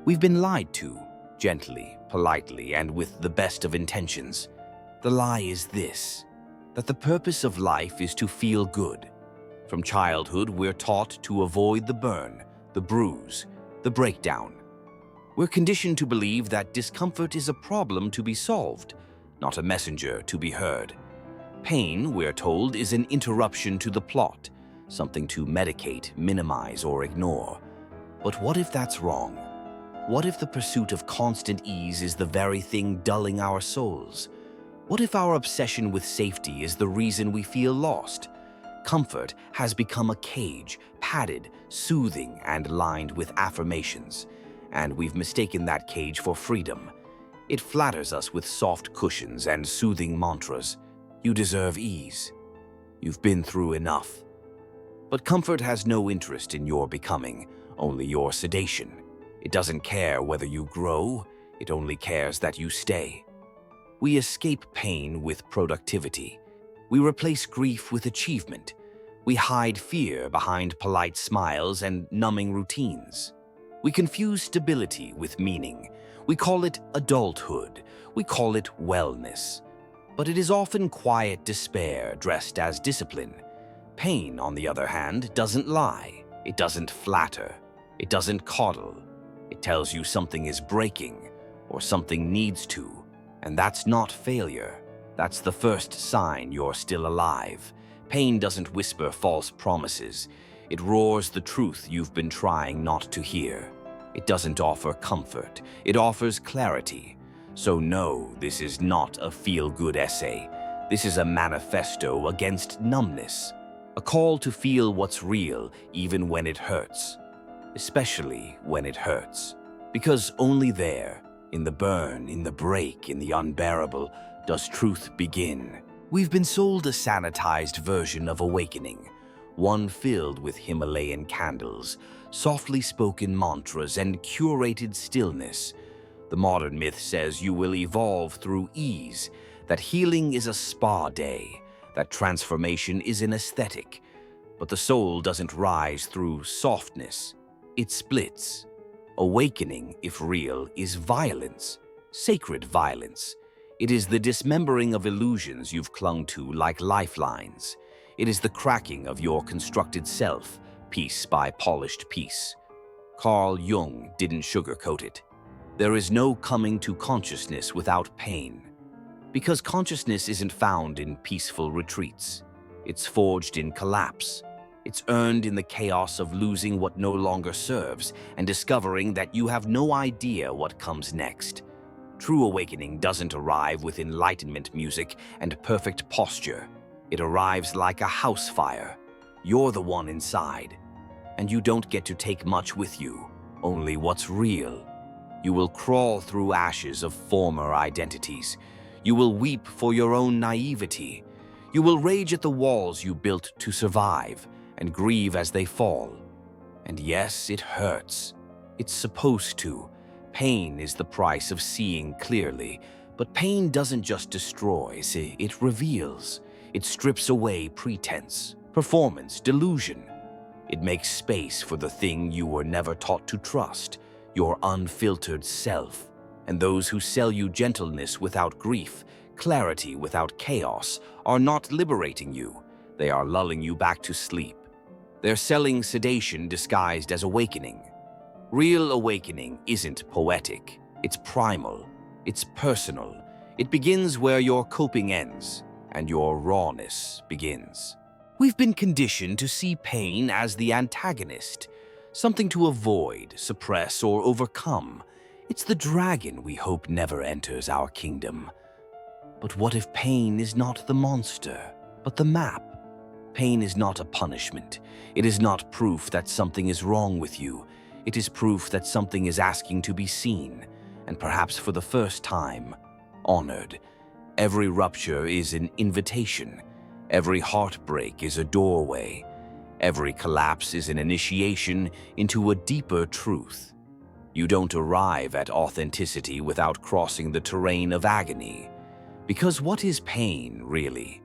We've been lied to, gently, politely, and with the best of intentions. The lie is this, that the purpose of life is to feel good. From childhood, we're taught to avoid the burn, the bruise, the breakdown. We're conditioned to believe that discomfort is a problem to be solved, not a messenger to be heard. Pain, we're told, is an interruption to the plot, something to medicate, minimize, or ignore. But what if that's wrong? What if the pursuit of constant ease is the very thing dulling our souls? What if our obsession with safety is the reason we feel lost? Comfort has become a cage, padded, soothing, and lined with affirmations. And we've mistaken that cage for freedom. It flatters us with soft cushions and soothing mantras. You deserve ease. You've been through enough. But comfort has no interest in your becoming, only your sedation. It doesn't care whether you grow, it only cares that you stay. We escape pain with productivity. We replace grief with achievement. We hide fear behind polite smiles and numbing routines. We confuse stability with meaning. We call it adulthood. We call it wellness. But it is often quiet despair dressed as discipline. Pain, on the other hand, doesn't lie. It doesn't flatter. It doesn't coddle. It tells you something is breaking, or something needs to, and that's not failure. That's the first sign you're still alive. Pain doesn't whisper false promises. It roars the truth you've been trying not to hear. It doesn't offer comfort. It offers clarity. So no, this is not a feel-good essay. This is a manifesto against numbness. A call to feel what's real even when it hurts. Especially when it hurts. Because only there, in the burn, in the break, in the unbearable, does truth begin. We've been sold a sanitized version of awakening, one filled with Himalayan candles, softly spoken mantras, and curated stillness. The modern myth says you will evolve through ease, that healing is a spa day, that transformation is an aesthetic. But the soul doesn't rise through softness. It splits. Awakening, if real, is violence, sacred violence. It is the dismembering of illusions you've clung to like lifelines. It is the cracking of your constructed self, piece by polished piece. Carl Jung didn't sugarcoat it. There is no coming to consciousness without pain. Because consciousness isn't found in peaceful retreats. It's forged in collapse. It's earned in the chaos of losing what no longer serves and discovering that you have no idea what comes next. True awakening doesn't arrive with enlightenment music and perfect posture. It arrives like a house fire. You're the one inside. And you don't get to take much with you, only what's real. You will crawl through ashes of former identities. You will weep for your own naivety. You will rage at the walls you built to survive and grieve as they fall. And yes, it hurts. It's supposed to. Pain is the price of seeing clearly. But pain doesn't just destroy, see, it reveals. It strips away pretense, performance, delusion. It makes space for the thing you were never taught to trust, your unfiltered self. And those who sell you gentleness without grief, clarity without chaos, are not liberating you. They are lulling you back to sleep. They're selling sedation disguised as awakening. Real awakening isn't poetic. It's primal. It's personal. It begins where your coping ends and your rawness begins. We've been conditioned to see pain as the antagonist, something to avoid, suppress, or overcome. It's the dragon we hope never enters our kingdom. But what if pain is not the monster, but the map? Pain is not a punishment. It is not proof that something is wrong with you. It is proof that something is asking to be seen, and perhaps for the first time, honored. Every rupture is an invitation. Every heartbreak is a doorway. Every collapse is an initiation into a deeper truth. You don't arrive at authenticity without crossing the terrain of agony. Because what is pain, really?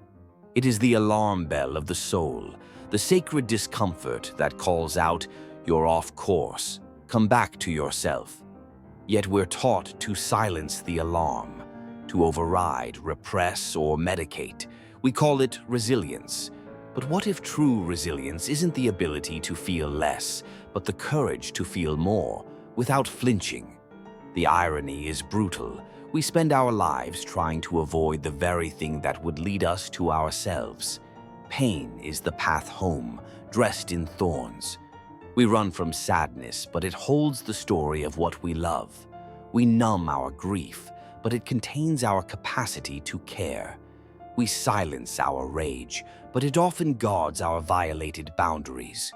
It is the alarm bell of the soul, the sacred discomfort that calls out, "You're off course, come back to yourself." Yet we're taught to silence the alarm, to override, repress, or medicate. We call it resilience. But what if true resilience isn't the ability to feel less, but the courage to feel more, without flinching? The irony is brutal. We spend our lives trying to avoid the very thing that would lead us to ourselves. Pain is the path home, dressed in thorns. We run from sadness, but it holds the story of what we love. We numb our grief, but it contains our capacity to care. We silence our rage, but it often guards our violated boundaries.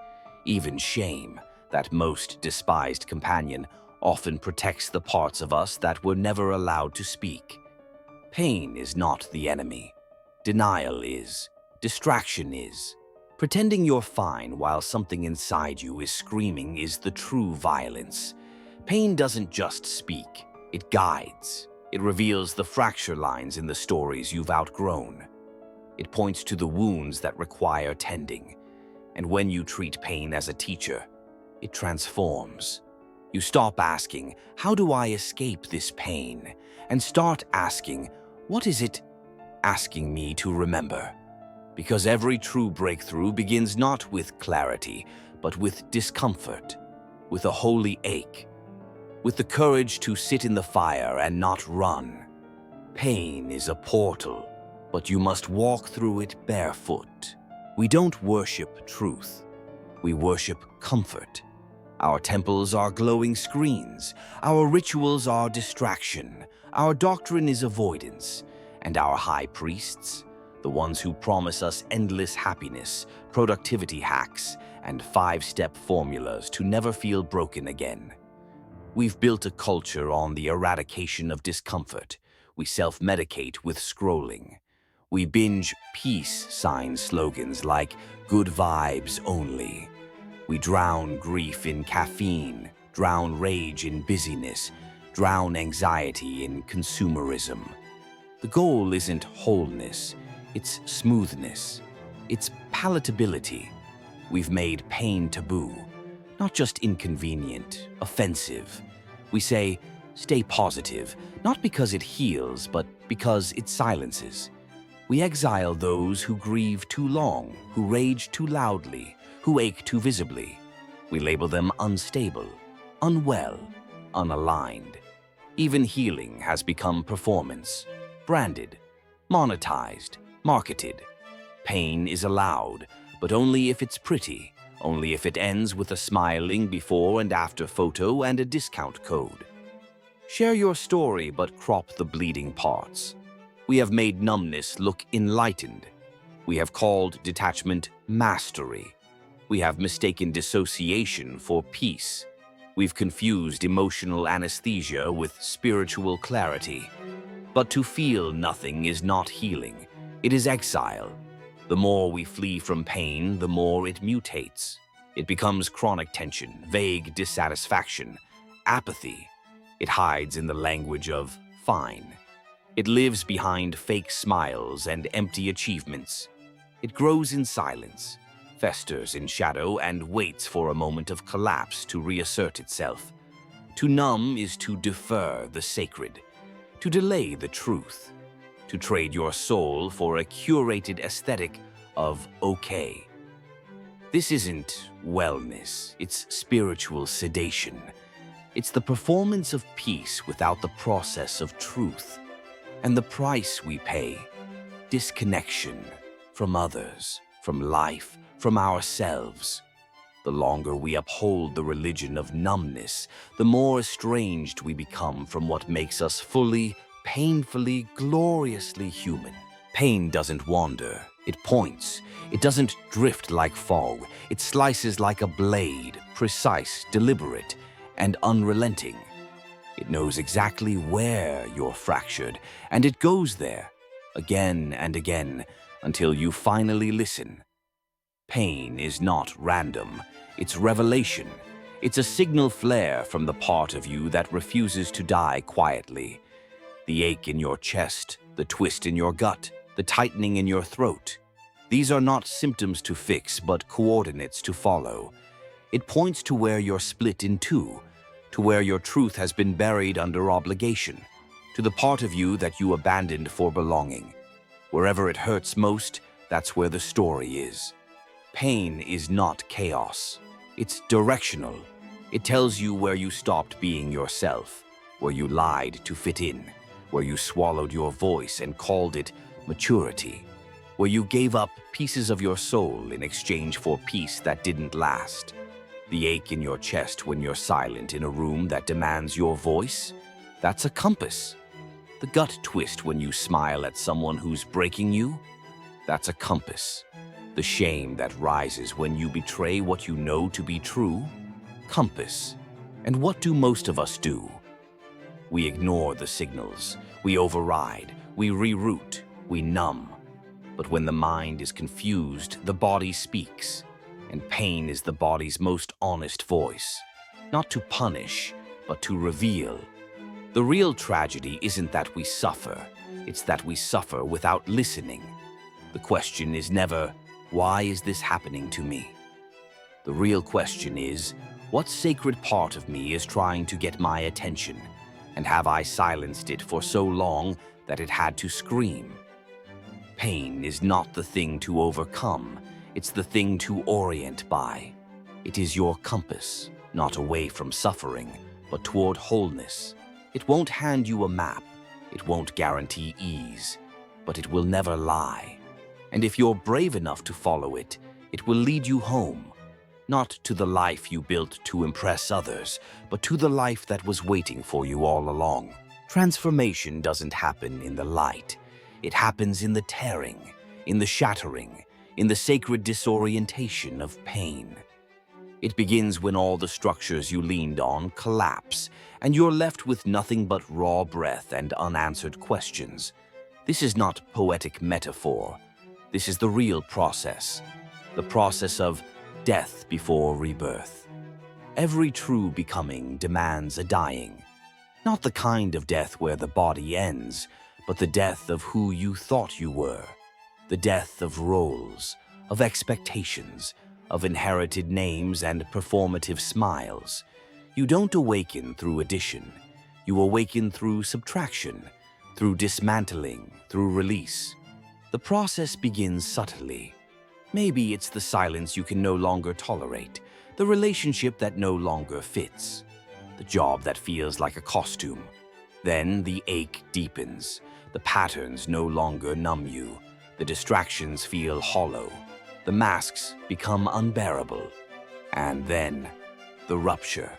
Even shame, that most despised companion, often protects the parts of us that were never allowed to speak. Pain is not the enemy. Denial is. Distraction is. Pretending you're fine while something inside you is screaming is the true violence. Pain doesn't just speak, it guides. It reveals the fracture lines in the stories you've outgrown. It points to the wounds that require tending. And when you treat pain as a teacher, it transforms. You stop asking, "How do I escape this pain?" and start asking, "What is it asking me to remember?" Because every true breakthrough begins not with clarity, but with discomfort, with a holy ache, with the courage to sit in the fire and not run. Pain is a portal, but you must walk through it barefoot. We don't worship truth. We worship comfort. Our temples are glowing screens. Our rituals are distraction. Our doctrine is avoidance. And our high priests, the ones who promise us endless happiness, productivity hacks, and 5-step formulas to never feel broken again. We've built a culture on the eradication of discomfort. We self-medicate with scrolling. We binge peace sign slogans like "good vibes only." We drown grief in caffeine, drown rage in busyness, drown anxiety in consumerism. The goal isn't wholeness, it's smoothness, it's palatability. We've made pain taboo, not just inconvenient, offensive. We say, "Stay positive," not because it heals, but because it silences. We exile those who grieve too long, who rage too loudly, who ache too visibly. We label them unstable, unwell, unaligned. Even healing has become performance, branded, monetized, marketed. Pain is allowed, but only if it's pretty, only if it ends with a smiling before and after photo and a discount code. Share your story, but crop the bleeding parts. We have made numbness look enlightened. We have called detachment mastery. We have mistaken dissociation for peace. We've confused emotional anesthesia with spiritual clarity. But to feel nothing is not healing. It is exile. The more we flee from pain, the more it mutates. It becomes chronic tension, vague dissatisfaction, apathy. It hides in the language of fine. It lives behind fake smiles and empty achievements. It grows in silence, festers in shadow, and waits for a moment of collapse to reassert itself. To numb is to defer the sacred, to delay the truth, to trade your soul for a curated aesthetic of okay. This isn't wellness, it's spiritual sedation. It's the performance of peace without the process of truth. And the price we pay, disconnection from others, from life, from ourselves. The longer we uphold the religion of numbness, the more estranged we become from what makes us fully, painfully, gloriously human. Pain doesn't wander, it points. It doesn't drift like fog, it slices like a blade, precise, deliberate, and unrelenting. It knows exactly where you're fractured, and it goes there, again and again, until you finally listen. Pain is not random, it's revelation. It's a signal flare from the part of you that refuses to die quietly. The ache in your chest, the twist in your gut, the tightening in your throat. These are not symptoms to fix, but coordinates to follow. It points to where you're split in two, to where your truth has been buried under obligation, to the part of you that you abandoned for belonging. Wherever it hurts most, that's where the story is. Pain is not chaos. It's directional. It tells you where you stopped being yourself, where you lied to fit in, where you swallowed your voice and called it maturity, where you gave up pieces of your soul in exchange for peace that didn't last. The ache in your chest when you're silent in a room that demands your voice, that's a compass. The gut twist when you smile at someone who's breaking you, that's a compass. The shame that rises when you betray what you know to be true, compass. And what do most of us do? We ignore the signals, we override, we reroute, we numb. But when the mind is confused, the body speaks, and pain is the body's most honest voice, not to punish, but to reveal. The real tragedy isn't that we suffer, it's that we suffer without listening. The question is never, why is this happening to me? The real question is, what sacred part of me is trying to get my attention, and have I silenced it for so long that it had to scream? Pain is not the thing to overcome, it's the thing to orient by. It is your compass, not away from suffering, but toward wholeness. It won't hand you a map, it won't guarantee ease, but it will never lie. And if you're brave enough to follow it, it will lead you home, not to the life you built to impress others, but to the life that was waiting for you all along. Transformation doesn't happen in the light. It happens in the tearing, in the shattering, in the sacred disorientation of pain. It begins when all the structures you leaned on collapse, and you're left with nothing but raw breath and unanswered questions. This is not poetic metaphor. This is the real process, the process of death before rebirth. Every true becoming demands a dying, not the kind of death where the body ends, but the death of who you thought you were, the death of roles, of expectations, of inherited names and performative smiles. You don't awaken through addition, you awaken through subtraction, through dismantling, through release. The process begins subtly. Maybe it's the silence you can no longer tolerate, the relationship that no longer fits, the job that feels like a costume. Then the ache deepens, the patterns no longer numb you, the distractions feel hollow, the masks become unbearable. And then, the rupture.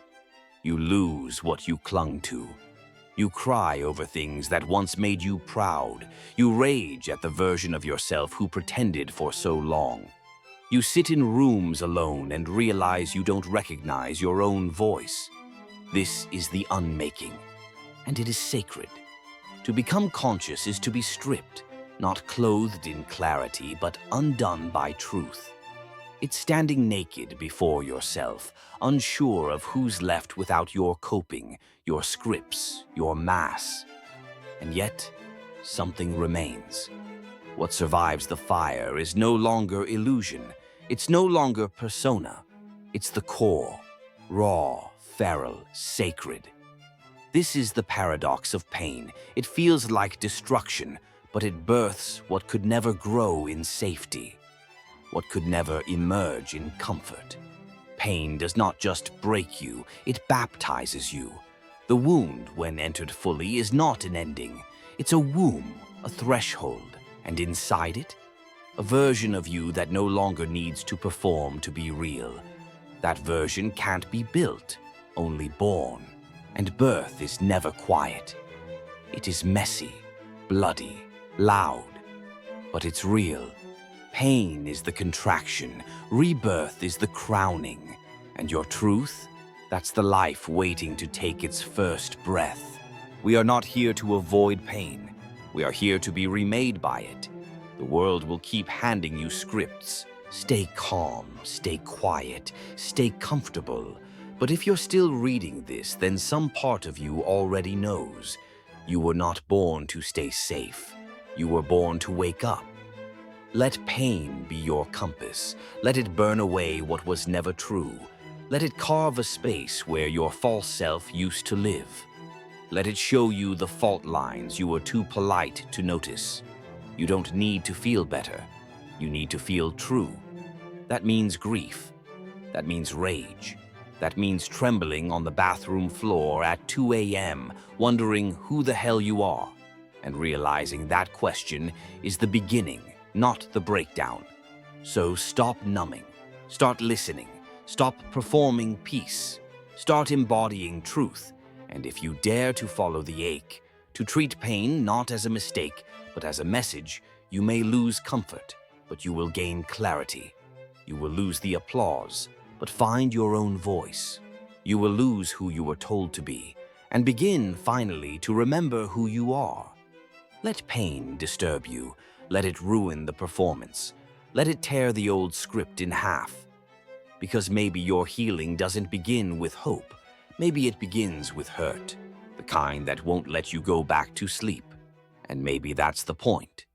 You lose what you clung to. You cry over things that once made you proud. You rage at the version of yourself who pretended for so long. You sit in rooms alone and realize you don't recognize your own voice. This is the unmaking, and it is sacred. To become conscious is to be stripped, not clothed in clarity, but undone by truth. It's standing naked before yourself, unsure of who's left without your coping, your scripts, your mass. And yet, something remains. What survives the fire is no longer illusion. It's no longer persona. It's the core, raw, feral, sacred. This is the paradox of pain. It feels like destruction, but it births what could never grow in safety, what could never emerge in comfort. Pain does not just break you, it baptizes you. The wound, when entered fully, is not an ending. It's a womb, a threshold, and inside it, a version of you that no longer needs to perform to be real. That version can't be built, only born. And birth is never quiet. It is messy, bloody, loud, but it's real. Pain is the contraction, rebirth is the crowning, and your truth, that's the life waiting to take its first breath. We are not here to avoid pain. We are here to be remade by it. The world will keep handing you scripts. Stay calm, stay quiet, stay comfortable. But if you're still reading this, then some part of you already knows. You were not born to stay safe. You were born to wake up. Let pain be your compass. Let it burn away what was never true. Let it carve a space where your false self used to live. Let it show you the fault lines you were too polite to notice. You don't need to feel better. You need to feel true. That means grief. That means rage. That means trembling on the bathroom floor at 2 a.m., wondering who the hell you are, and realizing that question is the beginning, not the breakdown. So stop numbing. Start listening. Stop performing peace. Start embodying truth. And if you dare to follow the ache, to treat pain not as a mistake, but as a message, you may lose comfort, but you will gain clarity. You will lose the applause, but find your own voice. You will lose who you were told to be, and begin, finally, to remember who you are. Let pain disturb you. Let it ruin the performance. Let it tear the old script in half. Because maybe your healing doesn't begin with hope. Maybe it begins with hurt, the kind that won't let you go back to sleep. And maybe that's the point.